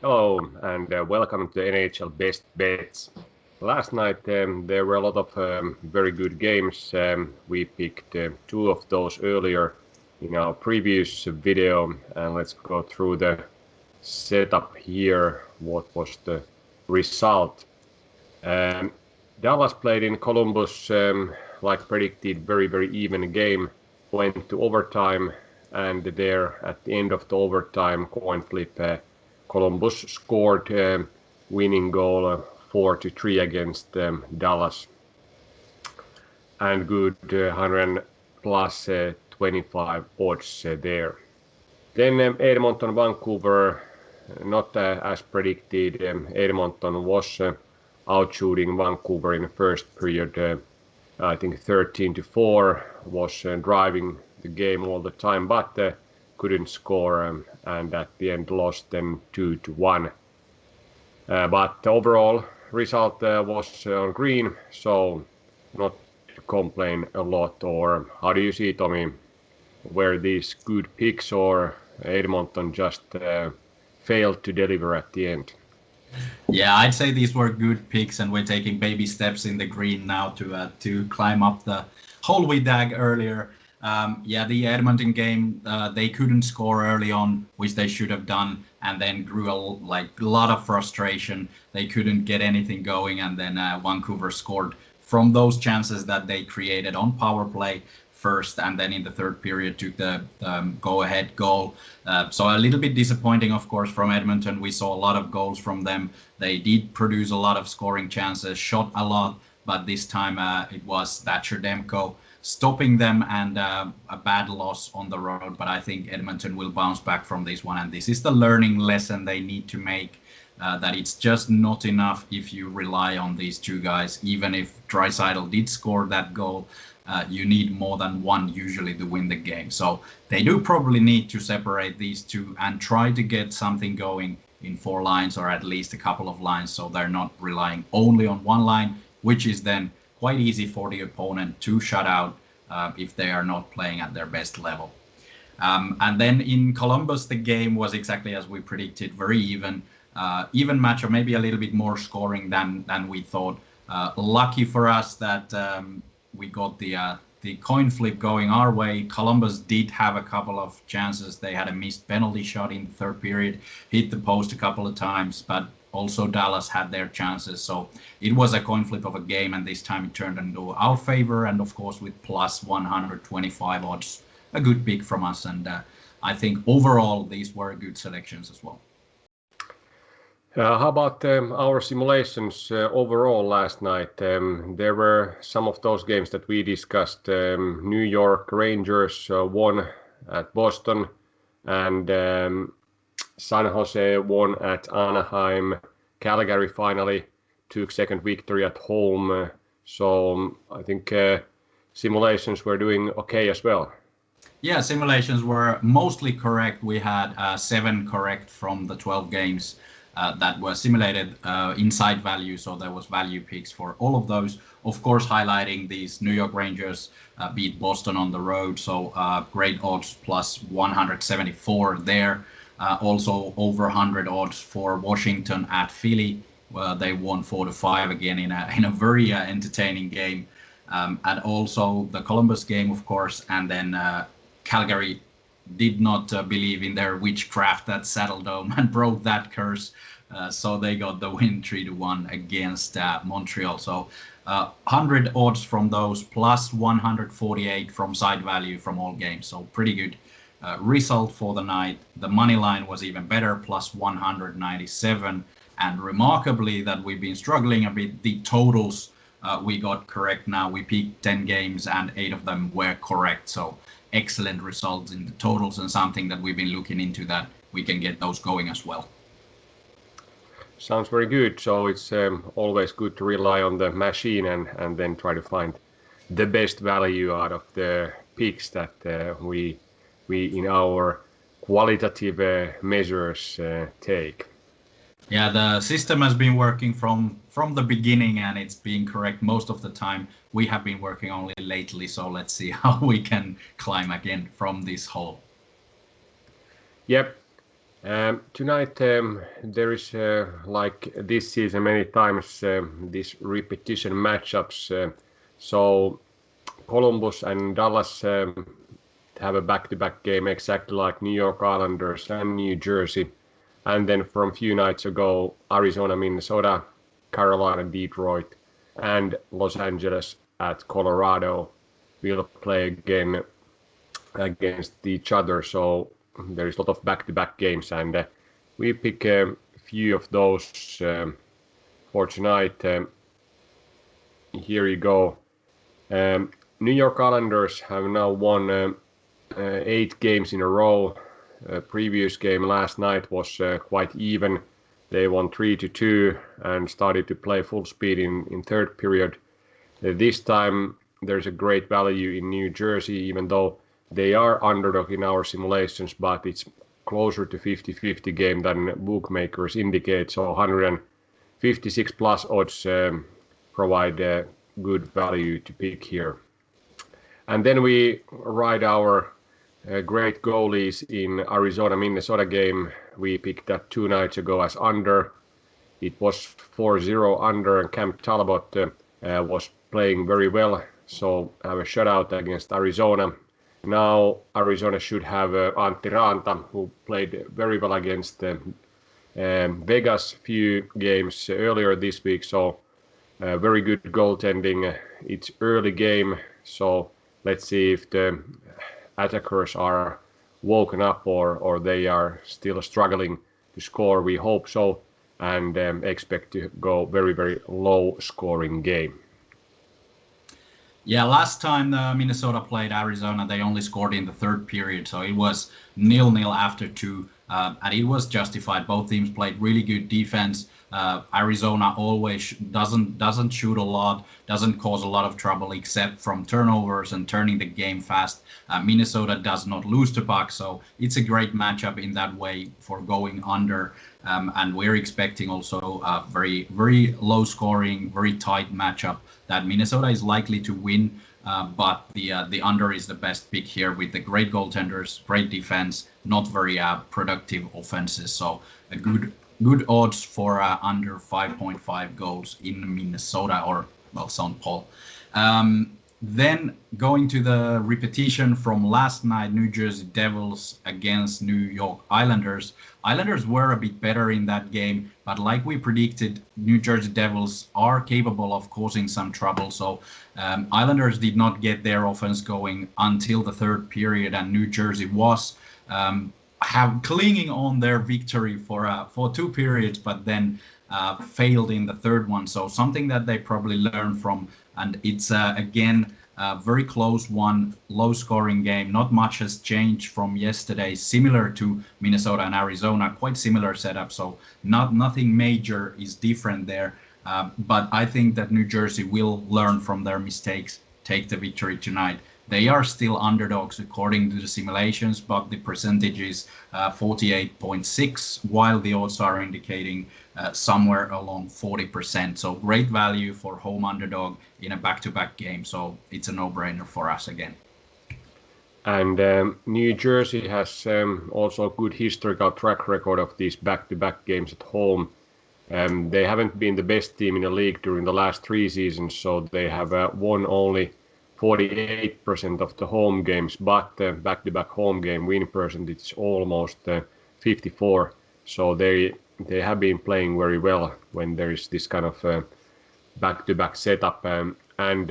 Hello and welcome to NHL Best Bets. Last night there were a lot of very good games. We picked two of those earlier in our previous video, and let's go through the setup here. What was the result? Dallas played in Columbus, like predicted, very even game. Went to overtime, and there at the end of the overtime coin flip, Columbus scored winning goal 4-3 against Dallas, and good 100 plus 25 odds there. Then Edmonton, Vancouver, not as predicted. Edmonton was outshooting Vancouver in the first period. I think 13-4, was driving the game all the time, but couldn't score, and at the end lost them 2-1. But overall result was on green, so not to complain a lot. Or how do you see, Tommy? Were these good picks, or Edmonton just failed to deliver at the end? Yeah, I'd say these were good picks, and we're taking baby steps in the green now to climb up the hole we dug earlier. The Edmonton game, they couldn't score early on, which they should have done, and then grew a lot of frustration. They couldn't get anything going, and then Vancouver scored from those chances that they created on power play first, and then in the third period took the go-ahead goal. So a little bit disappointing, of course, from Edmonton. We saw a lot of goals from them. They did produce a lot of scoring chances, shot a lot, but this time it was Thatcher Demko stopping them, and a bad loss on the road. But I think Edmonton will bounce back from this one, and this is the learning lesson they need to make, that it's just not enough if you rely on these two guys. Even if Draisaitl did score that goal, you need more than one usually to win the game. So they do probably need to separate these two and try to get something going in 4 lines, or at least a couple of lines, so they're not relying only on one line, which is then quite easy for the opponent to shut out if they are not playing at their best level. And then in Columbus, the game was exactly as we predicted, very even match, or maybe a little bit more scoring than we thought. Lucky for us that we got the coin flip going our way. Columbus did have a couple of chances. They had a missed penalty shot in the third period, hit the post a couple of times, but also Dallas had their chances. So it was a coin flip of a game, and this time it turned into our favor, and of course with plus 125 odds, a good pick from us. And I think overall these were good selections as well. How about our simulations overall last night? There were some of those games that we discussed. New York Rangers won at Boston, and San Jose won at Anaheim. Calgary finally took second victory at home. So I think simulations were doing okay as well. Yeah, simulations were mostly correct. We had 7 correct from the 12 games that were simulated inside value, so there was value picks for all of those. Of course, highlighting these New York Rangers beat Boston on the road, so great odds, plus 174 there. Also over 100 odds for Washington at Philly. They won 4-5 again in a very entertaining game. And also the Columbus game, of course, and then Calgary did not believe in their witchcraft at Saddledome and broke that curse. So they got the win 3-1 against Montreal. So 100 odds from those, plus 148 from side value from all games. So pretty good result for the night. The money line was even better, plus 197. And remarkably, that we've been struggling a bit, the totals we got correct now. We picked 10 games and 8 of them were correct. So excellent results in the totals, and something that we've been looking into, that we can get those going as well. Sounds very good. So it's always good to rely on the machine and then try to find the best value out of the picks that we in our qualitative measures take. Yeah, the system has been working from the beginning, and it's been correct most of the time. We have been working only lately, so let's see how we can climb again from this hole. Yep. Tonight there is like this season many times these repetition matchups. So Columbus and Dallas have a back-to-back game exactly like New York Islanders and New Jersey. And then from a few nights ago, Arizona, Minnesota, Carolina, Detroit, and Los Angeles at Colorado will play again against each other. So there is a lot of back-to-back games, and we pick a few of those for tonight. Here you go. New York Islanders have now won 8 games in a row. Previous game last night was quite even. They won 3-2 and started to play full speed in third period. This time there's a great value in New Jersey, even though they are underdog in our simulations, but it's closer to 50-50 game than bookmakers indicate. So 156 plus odds provide good value to pick here. And then we ride our great goalies in Arizona Minnesota game. We picked that 2 nights ago as under. It was 4-0 under, and Cam Talbot was playing very well, so have a shutout against Arizona. Now Arizona should have Antti Raanta, who played very well against Vegas few games earlier this week, so very good goaltending. It's early game, so let's see if the attackers are woken up or they are still struggling to score. We hope so, and expect to go very, very low scoring game. Yeah, last time Minnesota played Arizona, they only scored in the third period, so it was 0-0 after 2, and it was justified. Both teams played really good defense. Arizona always doesn't shoot a lot, doesn't cause a lot of trouble except from turnovers and turning the game fast. Minnesota does not lose the puck, so it's a great matchup in that way for going under. And we're expecting also a very, very low scoring, very tight matchup that Minnesota is likely to win. But the under is the best pick here with the great goaltenders, great defense, not very productive offenses. So a good odds for under 5.5 goals in Minnesota or, well, St. Paul. Then going to the repetition from last night, New Jersey Devils against New York Islanders. Islanders were a bit better in that game, but like we predicted, New Jersey Devils are capable of causing some trouble. So Islanders did not get their offense going until the third period, and New Jersey was clinging on their victory for 2 periods, but then failed in the third one. So something that they probably learned from, and it's again a very close one, low scoring game. Not much has changed from yesterday, similar to Minnesota and Arizona, quite similar setup. So nothing major is different there. But I think that New Jersey will learn from their mistakes, take the victory tonight. They are still underdogs according to the simulations, but the percentage is 48.6, while the odds are indicating somewhere along 40%. So great value for home underdog in a back-to-back game. So it's a no-brainer for us again. And New Jersey has also a good historical track record of these back-to-back games at home. They haven't been the best team in the league during the last 3 seasons, so they have won only 48% of the home games, but back-to-back home game win percentage is almost 54. So they have been playing very well when there is this kind of back-to-back setup. And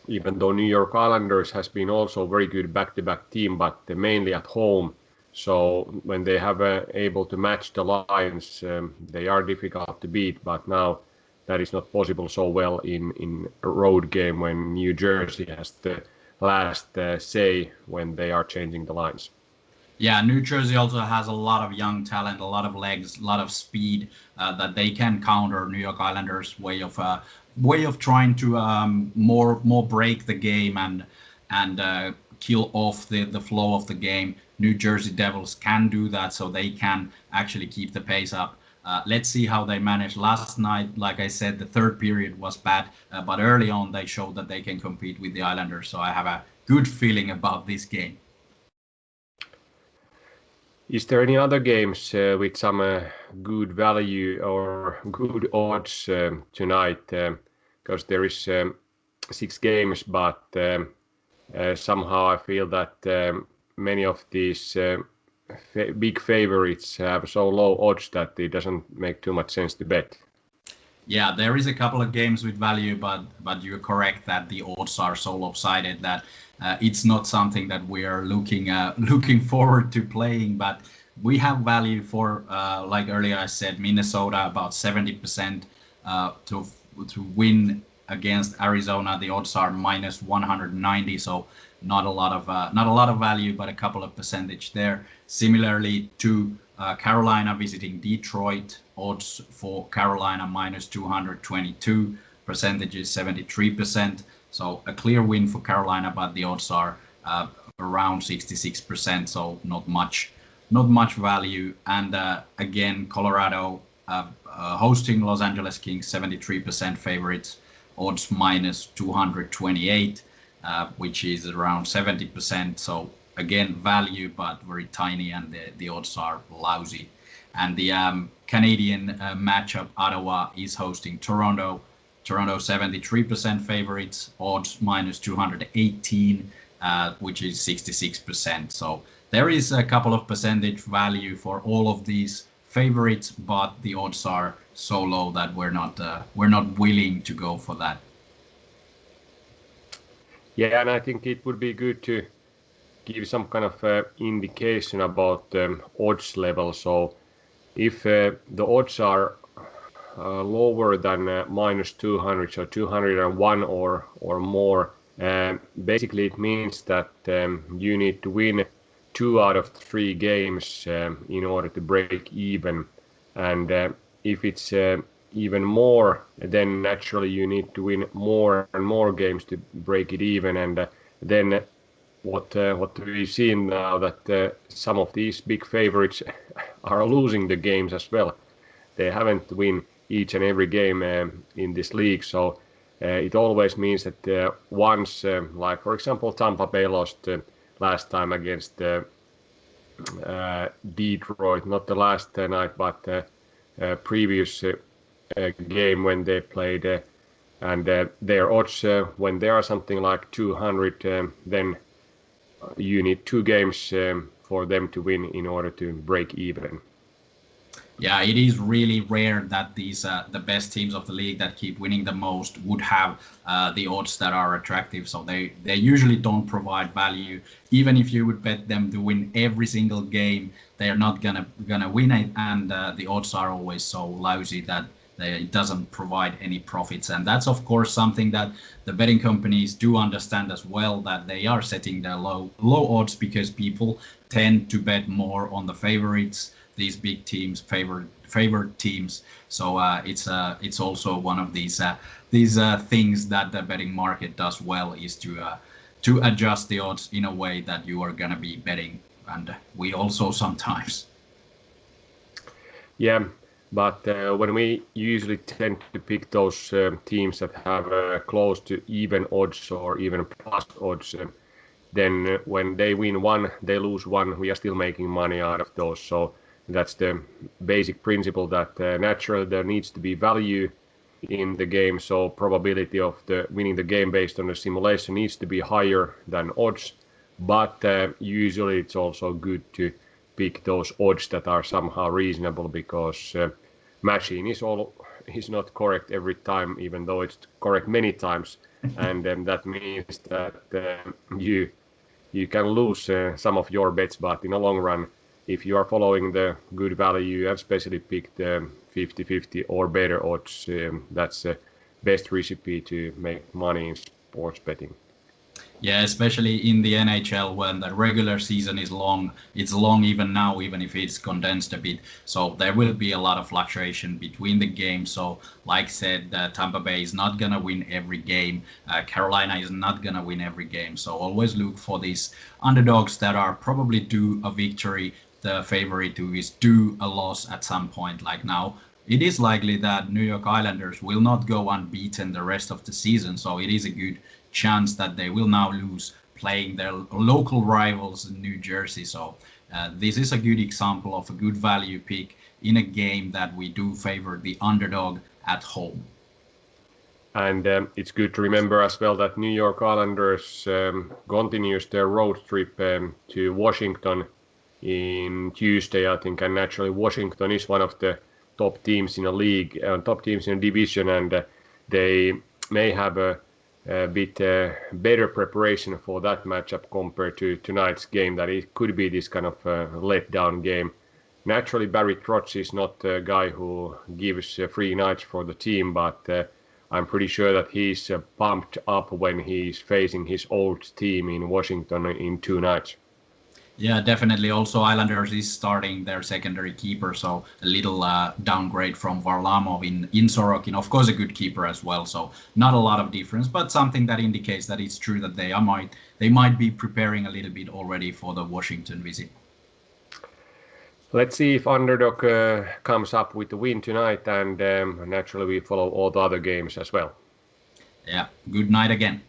even though New York Islanders has been also very good back-to-back team, but mainly at home. So when they have able to match the Lions, they are difficult to beat. But now that is not possible so well in a road game when New Jersey has the last say when they are changing the lines. Yeah, New Jersey also has a lot of young talent, a lot of legs, a lot of speed that they can counter New York Islanders' way of trying to more break the game and kill off the flow of the game. New Jersey Devils can do that, so they can actually keep the pace up. Let's see how they manage. Last night, like I said, the third period was bad, but early on they showed that they can compete with the Islanders. So I have a good feeling about this game. Is there any other games with some good value or good odds tonight? Because there is 6 games, but somehow I feel that many of these big favorites have so low odds that it doesn't make too much sense to bet. Yeah, there is a couple of games with value, but you're correct that the odds are so lopsided that it's not something that we are looking forward to playing. But we have value for, like earlier I said, Minnesota about 70% to win against Arizona. The odds are minus 190, so not a lot of value, but a couple of percentage there. Similarly to Carolina visiting Detroit, odds for Carolina minus 222, percentage is 73%. So a clear win for Carolina, but the odds are around 66%, so not much value. And again, Colorado hosting Los Angeles Kings, 73% favorites, odds minus 228, which is around 70%. So again, value, but very tiny, and the odds are lousy. And the Canadian matchup, Ottawa is hosting Toronto. Toronto 73% favorites, odds minus 218, which is 66%. So there is a couple of percentage value for all of these favorites, but the odds are so low that we're not willing to go for that. Yeah, and I think it would be good to give some kind of indication about odds level. So if the odds are lower than minus 200, so 201 or more, basically it means that you need to win 2 out of 3 games in order to break even. And if it's even more, then naturally you need to win more and more games to break it even. And then what we've seen now that some of these big favorites are losing the games as well. They haven't win each and every game in this league, so it always means that once, like for example, Tampa Bay lost last time against Detroit, not the last night, but previous game when they played, and their odds when they are something like 200, then you need 2 games for them to win in order to break even. Yeah, it is really rare that these the best teams of the league that keep winning the most would have the odds that are attractive. So they usually don't provide value. Even if you would bet them to win every single game, they are not gonna win it, and the odds are always so lousy that it doesn't provide any profits. And that's of course something that the betting companies do understand as well, that they are setting their low odds because people tend to bet more on the favorites, these big teams, favored teams. So it's also one of these things that the betting market does well, is to adjust the odds in a way that you are gonna be betting, and we also sometimes. Yeah, but when we usually tend to pick those teams that have close to even odds or even plus odds, then when they win 1, they lose 1, we are still making money out of those. So that's the basic principle, that naturally there needs to be value in the game. So probability of the winning the game based on the simulation needs to be higher than odds. But usually it's also good to pick those odds that are somehow reasonable, because machine is not correct every time, even though it's correct many times, and that means that you can lose some of your bets, but in the long run, if you are following the good value and especially pick the 50-50 or better odds, that's the best recipe to make money in sports betting. Yeah, especially in the NHL when the regular season is long. It's long even now, even if it's condensed a bit. So there will be a lot of fluctuation between the games. So like said, Tampa Bay is not going to win every game. Carolina is not going to win every game. So always look for these underdogs that are probably due a victory. The favorite who is due a loss at some point, like now. It is likely that New York Islanders will not go unbeaten the rest of the season. So it is a good chance that they will now lose playing their local rivals in New Jersey. So This is a good example of a good value pick in a game that we do favor the underdog at home. And it's good to remember as well that New York Islanders continues their road trip to Washington in Tuesday, I think, and naturally Washington is one of the top teams in the league, top teams in the division, and they may have a bit better preparation for that matchup compared to tonight's game, that it could be this kind of letdown game. Naturally, Barry Trotz is not a guy who gives free nights for the team, but I'm pretty sure that he's pumped up when he's facing his old team in Washington in 2 nights. Yeah, definitely. Also, Islanders is starting their secondary keeper, so a little downgrade from Varlamov in Sorokin. Of course, a good keeper as well, so not a lot of difference, but something that indicates that it's true that they might be preparing a little bit already for the Washington visit. Let's see if Underdog comes up with the win tonight, and naturally we follow all the other games as well. Yeah, good night again.